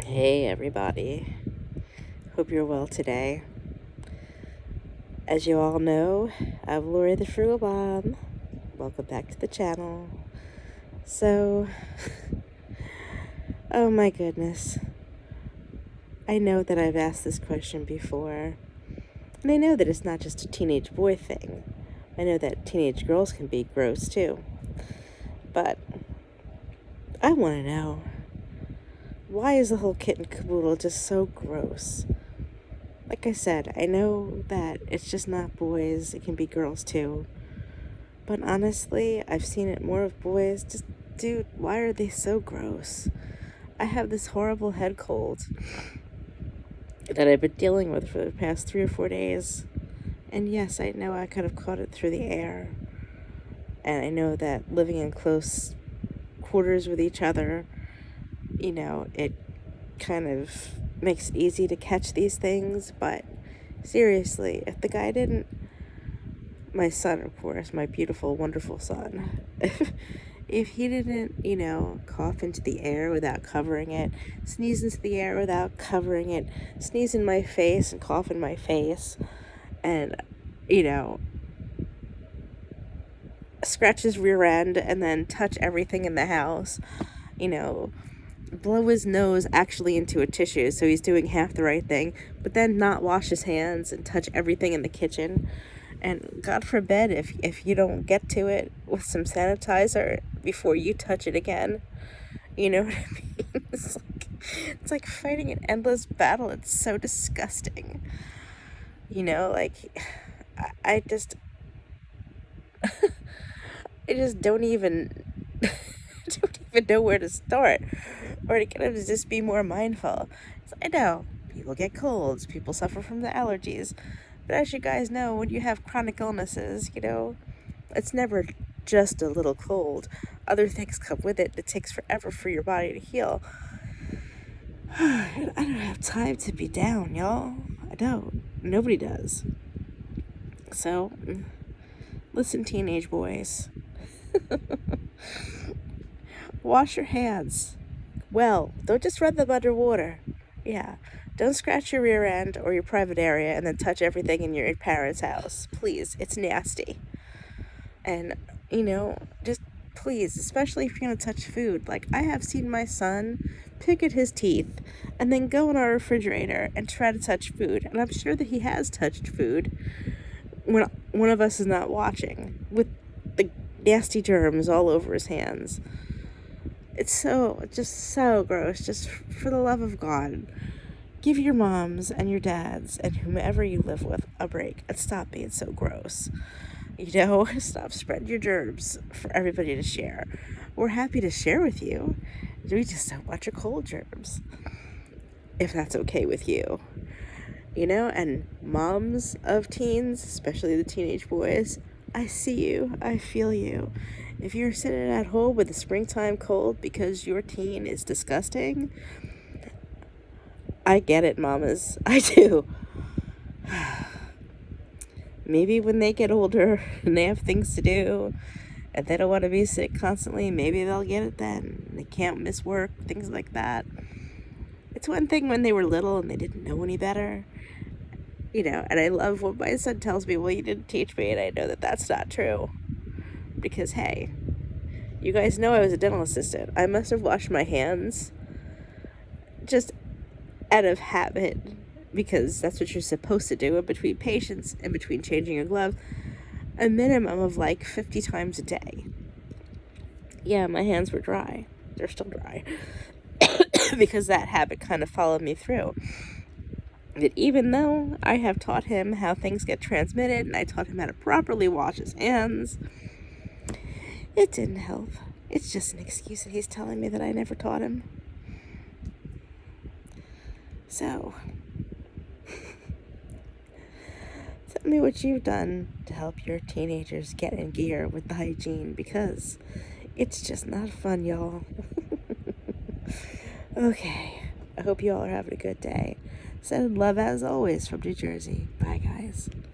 Hey everybody, hope you're well today. As you all know, I'm Lori the Frugal Bomb. Welcome back to the channel. So, oh my goodness. I know that I've asked this question before, and I know that it's not just a teenage boy thing. I know that teenage girls can be gross too. But I want to know, why is the whole kit and caboodle just so gross? Like I said, I know that it's just not boys, it can be girls too. But honestly, I've seen it more of boys. Just, dude, why are they so gross? I have this horrible head cold that I've been dealing with for the past 3 or 4 days. And yes, I know I could have caught it through the air. And I know that living in close quarters with each other, it kind of makes it easy to catch these things. But seriously, if the guy didn't, my son, of course, my beautiful, wonderful son, if he didn't, cough into the air without covering it, sneeze into the air without covering it, sneeze in my face and cough in my face, and, scratch his rear end and then touch everything in the house, blow his nose actually into a tissue, so he's doing half the right thing, but then not wash his hands and touch everything in the kitchen. And God forbid if you don't get to it with some sanitizer before you touch it again. You know what I mean? It's like fighting an endless battle. It's so disgusting. I just I just don't even don't even know where to start or to kind of just be more mindful. So I know people get colds, people suffer from the allergies. But as you guys know, when you have chronic illnesses, it's never just a little cold. Other things come with it. It takes forever for your body to heal. I don't have time to be down, y'all. I don't. Nobody does. So, listen, teenage boys. Wash your hands. Well, don't just run them underwater. Yeah. Don't scratch your rear end or your private area and then touch everything in your parents' house. Please, it's nasty. And, just please, especially if you're going to touch food. Like, I have seen my son pick at his teeth and then go in our refrigerator and try to touch food. And I'm sure that he has touched food when one of us is not watching, with the nasty germs all over his hands. It's just so gross. Just for the love of God, give your moms and your dads and whomever you live with a break and stop being so gross. Stop spreading your germs for everybody to share. We're happy to share with you. We just don't want your cold germs, if that's okay with you. And moms of teens, especially the teenage boys, I see you. I feel you. If you're sitting at home with a springtime cold because your teen is disgusting, I get it, mamas. I do. Maybe when they get older and they have things to do and they don't want to be sick constantly, maybe they'll get it then. They can't miss work, things like that. It's one thing when they were little and they didn't know any better. And I love what my son tells me, well, you didn't teach me, and I know that that's not true. Because, hey, you guys know I was a dental assistant. I must have washed my hands just out of habit, because that's what you're supposed to do in between patients, in between changing your glove, a minimum of like 50 times a day. Yeah, my hands were dry. They're still dry. Because that habit kind of followed me through. That even though I have taught him how things get transmitted and I taught him how to properly wash his hands, it didn't help. It's just an excuse that he's telling me that I never taught him. So, tell me what you've done to help your teenagers get in gear with the hygiene, because it's just not fun, y'all. Okay, I hope you all are having a good day. Send love as always from New Jersey. Bye, guys.